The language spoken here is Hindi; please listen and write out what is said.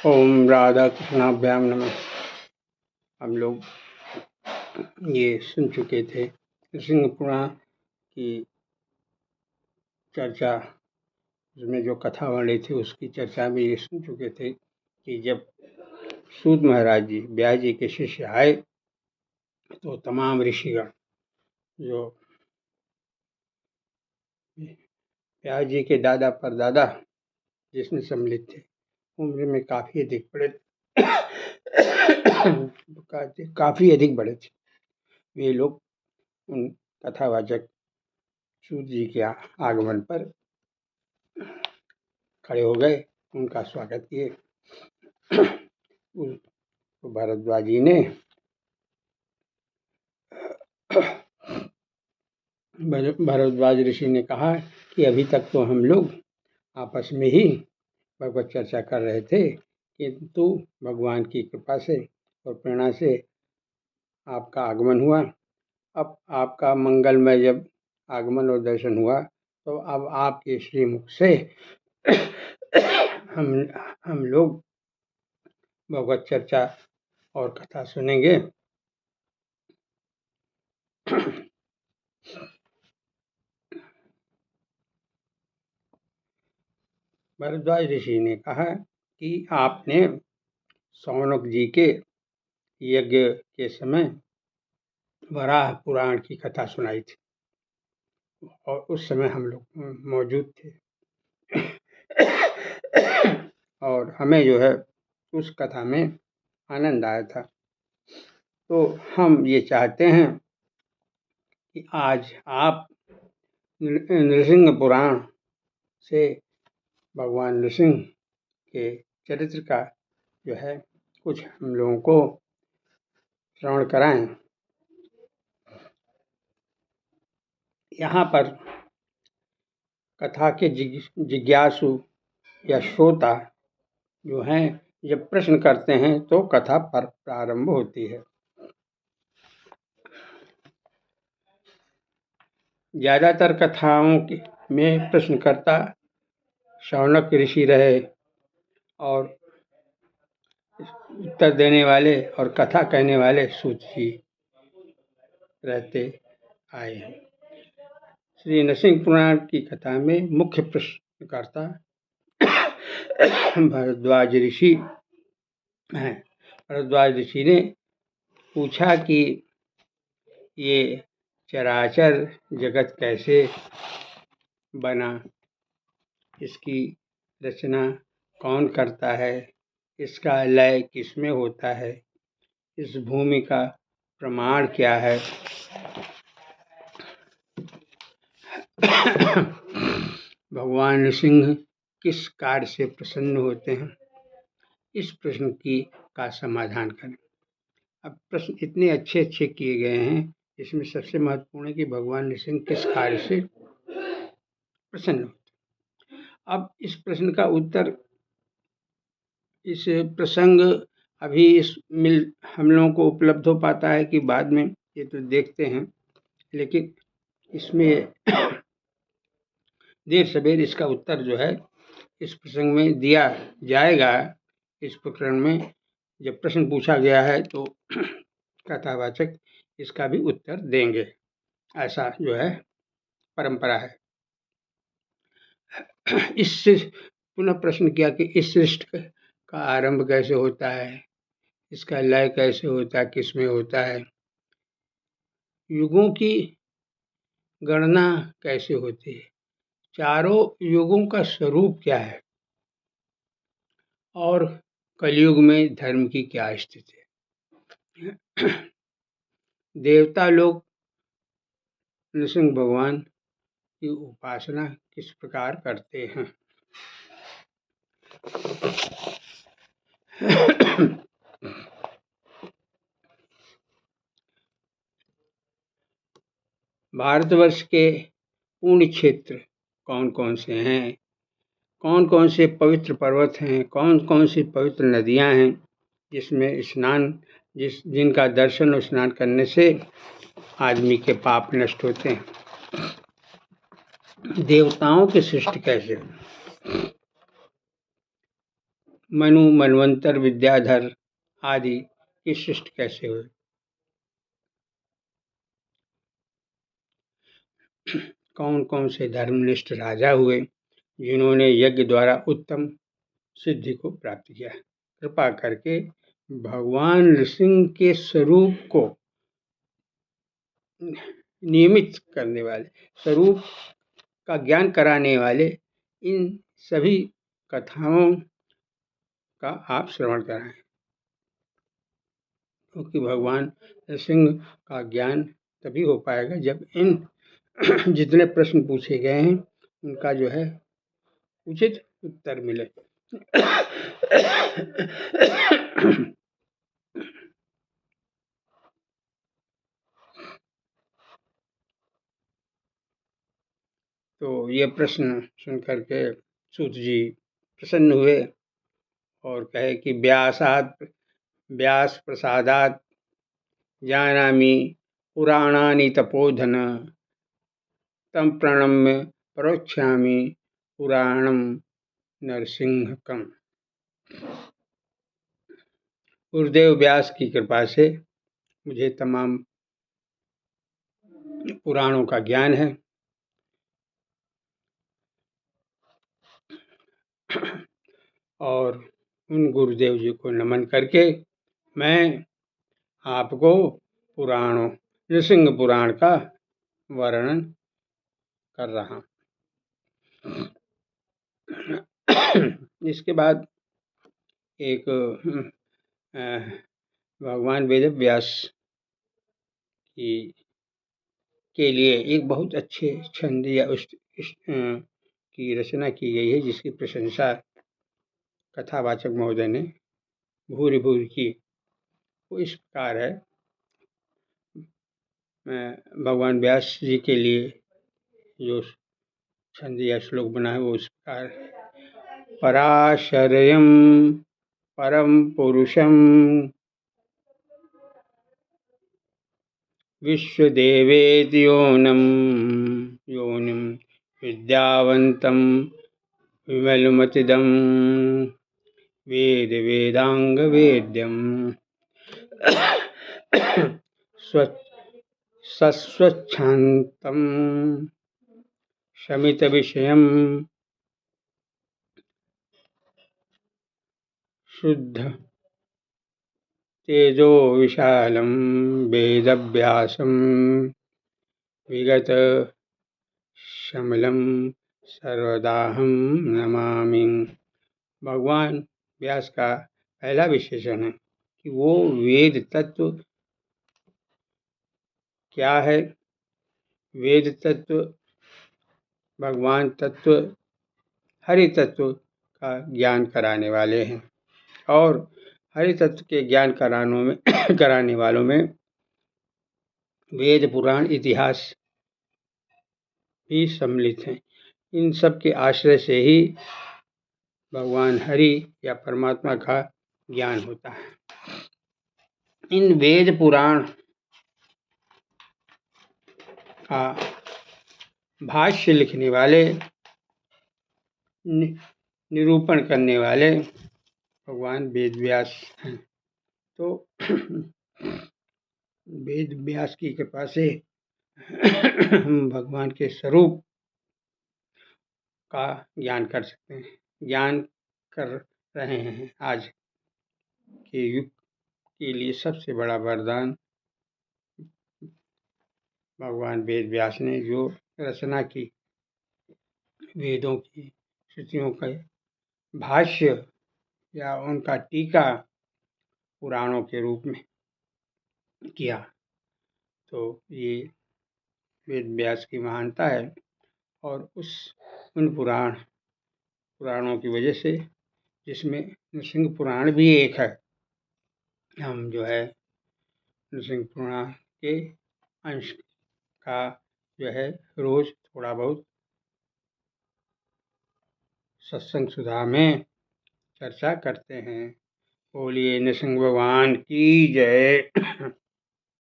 ओम राधा कृष्णाभ्याम नमः। हम लोग ये सुन चुके थे नृसिंह पुराण की चर्चा, उसमें जो कथा वर्णित थी उसकी चर्चा में ये सुन चुके थे कि जब सूत महाराज जी व्यास जी के शिष्य आए तो तमाम ऋषिगण जो व्यास जी के दादा परदादा जिसमें सम्मिलित थे, उम्र में काफ़ी अधिक बड़े काफ़ी अधिक बड़े थे। वे लोग उन कथावाचक सूत जी के आगमन पर खड़े हो गए, उनका स्वागत किए। तो भारद्वाज जी ने भारद्वाज ऋषि ने कहा कि अभी तक तो हम लोग आपस में ही भगवत चर्चा कर रहे थे, किंतु भगवान की कृपा से और प्रेरणा से आपका आगमन हुआ। अब आपका मंगलमय जब आगमन और दर्शन हुआ तो अब आपके श्रीमुख से हम लोग भगवत चर्चा और कथा सुनेंगे। भरद्वाज ऋषि ने कहा कि आपने शौनक जी के यज्ञ के समय वराह पुराण की कथा सुनाई थी और उस समय हम लोग मौजूद थे और हमें जो है उस कथा में आनंद आया था। तो हम ये चाहते हैं कि आज आप नृसिंह पुराण से भगवान नृसिंह के चरित्र का जो है कुछ हम लोगों को श्रवण कराएं। यहाँ पर कथा के जिज्ञासु या श्रोता जो हैं जब प्रश्न करते हैं तो कथा पर प्रारंभ होती है। ज़्यादातर कथाओं में प्रश्नकर्ता शौनक ऋषि रहे और उत्तर देने वाले और कथा कहने वाले सूत जी रहते आए हैं। श्री नृसिंह पुराण की कथा में मुख्य प्रश्नकर्ता भरद्वाज ऋषि हैं। भरद्वाज ऋषि ने पूछा कि ये चराचर जगत कैसे बना, इसकी रचना कौन करता है, इसका लय किसमें होता है, इस भूमि का प्रमाण क्या है, भगवान नृसिंह किस कार्य से प्रसन्न होते हैं। इस प्रश्न का समाधान करें। अब प्रश्न इतने अच्छे अच्छे किए गए हैं, इसमें सबसे महत्वपूर्ण है कि भगवान नृसिंह किस कार्य से प्रसन्न होते। अब इस प्रश्न का उत्तर, इस प्रसंग अभी हम लोगों को उपलब्ध हो पाता है कि बाद में, ये तो देखते हैं, लेकिन इसमें देर सवेर इसका उत्तर जो है इस प्रसंग में दिया जाएगा। इस प्रकरण में जब प्रश्न पूछा गया है तो कथावाचक इसका भी उत्तर देंगे, ऐसा जो है परंपरा है। इससे पुनः प्रश्न किया कि इस सृष्टि का आरंभ कैसे होता है, इसका लय कैसे होता है, किसमें होता है, युगों की गणना कैसे होती है, चारों युगों का स्वरूप क्या है और कलयुग में धर्म की क्या स्थिति है। देवता लोग नृसिंह भगवान की उपासना किस प्रकार करते हैं। भारतवर्ष के पुण्य क्षेत्र कौन कौन से हैं, कौन कौन से पवित्र पर्वत हैं, कौन कौन सी पवित्र नदियां हैं जिसमें स्नान जिनका दर्शन और स्नान करने से आदमी के पाप नष्ट होते हैं। देवताओं की सृष्टि कैसे, मनु, मनवंतर, विद्याधर आदि की सृष्टि कैसे हुई? कौन कौन से धर्मनिष्ठ राजा हुए जिन्होंने यज्ञ द्वारा उत्तम सिद्धि को प्राप्त किया? कृपा करके भगवान नृसिंह के स्वरूप को नियमित करने वाले, स्वरूप का ज्ञान कराने वाले इन सभी कथाओं का आप श्रवण कराएं, क्योंकि भगवान नृसिंह का ज्ञान तभी हो पाएगा जब इन जितने प्रश्न पूछे गए हैं उनका जो है उचित उत्तर मिले। तो ये प्रश्न सुनकर के सूत जी प्रसन्न हुए और कहे कि व्यास प्रसादात जानामि पुराणानि तपोधन तम प्रणम्य परोक्षामि पुराणम नरसिंहकम। गुरुदेव व्यास की कृपा से मुझे तमाम पुराणों का ज्ञान है और उन गुरुदेव जी को नमन करके मैं आपको नृसिंह पुराण का वर्णन कर रहा हूँ। इसके बाद एक भगवान वेद व्यास के लिए एक बहुत अच्छे छंद या की रचना की गई है, जिसकी प्रशंसा कथावाचक महोदय ने भूरि भूरि की। वो इस प्रकार है, भगवान व्यास जी के लिए जो छंद या श्लोक बना है वो इस प्रकार है। पराशरयं परम पुरुषं विश्वदेवेति योनिं विद्यावन्तं विमलमतिदं वेद वेदांग वेद्यं सस्वच्छान्तं शमित विषयं शुद्ध तेजो विशालं वेदव्यासं विगत शमलं सर्वदाहं नमामि। भगवान व्यास का पहला विशेषण है कि वो वेद तत्व क्या है। वेद तत्व, भगवान तत्व, हरि तत्व का ज्ञान कराने वाले हैं और हरि तत्व के ज्ञान कराने वालों में वेद पुराण इतिहास भी सम्मिलित हैं। इन सब के आश्रय से ही भगवान हरि या परमात्मा का ज्ञान होता है। इन वेद पुराण का भाष्य लिखने वाले, निरूपण करने वाले भगवान वेद व्यास हैं। तो वेद व्यास की कृपा से हम भगवान के स्वरूप का ज्ञान कर सकते हैं, ज्ञान कर रहे हैं। आज के युग के लिए सबसे बड़ा वरदान भगवान वेद व्यास ने जो रचना की, वेदों की श्रुतियों का भाष्य या उनका टीका पुराणों के रूप में किया, तो ये वेद व्यास की महानता है। और उन पुराणों की वजह से, जिसमें नृसिंह पुराण भी एक है, हम जो है नृसिंह पुराण के अंश का जो है रोज थोड़ा बहुत सत्संग सुधा में चर्चा करते हैं। बोलिए नृसिंह भगवान की जय।